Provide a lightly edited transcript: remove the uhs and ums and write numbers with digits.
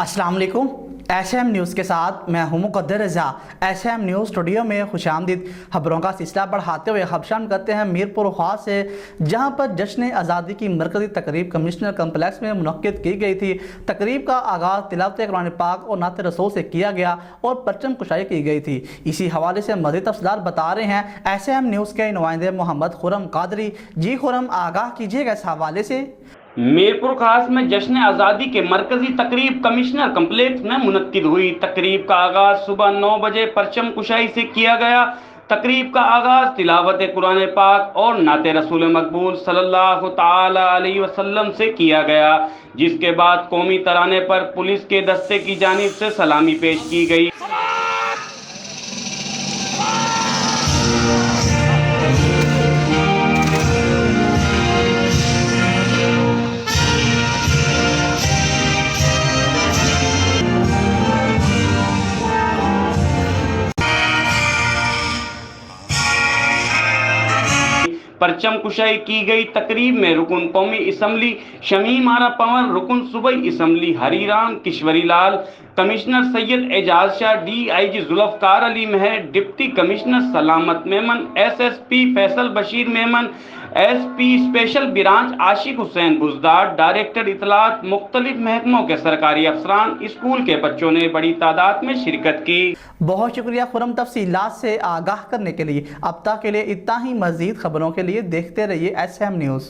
अस्सलाम वालेकुम। SM news के साथ मैं हूं मुक़द्दर रज़ा। एसएम न्यूज़ स्टूडियो में खुशामदीद। खबरों का सिलसिला बढ़ाते हुए खबशान करते हैं मीरपुर ख़ास से, जहां पर जश्न आज़ादी की मरकज़ी तकरीब कमिश्नर कम्प्लेक्स में मुनक्किद की गई थी। तकरीब का आगाज़ तिलावत कुरान पाक और नात रसूल से किया गया और परचम कुशाई की गई थी। इसी हवाले से मज़ीद तफसीलात बता रहे हैं एसएम न्यूज़ के नुमाइंदे मोहम्मद खुर्रम कादरी। जी खुर्रम, आगाह कीजिएगा इस हवाले से। मीरपुर खास में जश्न आज़ादी के मरकजी तकरीब कमिश्नर कम्प्लेक्स में मुनक्किद हुई। तकरीब का आगाज सुबह 9 बजे परचम कुशाई से किया गया। तकरीब का आगाज तिलावत कुरान पाक और नाते रसूल मकबूल सल्लल्लाहु ताला अलैहि वसल्लम से किया गया, जिसके बाद कौमी तराने पर पुलिस के दस्ते की जानिब से सलामी पेश की गई। परचम कुशाई की गई। तकरीब में रुकन कौमी असम्बली शमीम आरा पवन, रुकन सूबाई assembly Hariram Kishwari Lal, commissioner Syed Ejaz Shah, DIG Zulfiqar Ali Mahar, deputy commissioner Salamat Memon, SSP Faisal Bashir Memon, SP special branch Ashiq Hussain Buzdar, director इतलात, मुख्तलिफ महकमों के सरकारी अफसरान, स्कूल के बच्चों ने बड़ी तादाद में शिरकत की। बहुत शुक्रिया खुर्रम, तफसीलात से आगाह करने के लिए। अब तक के लिए इतना ही। मज़ीद खबरों के लिए देखते रहिए SM न्यूज़।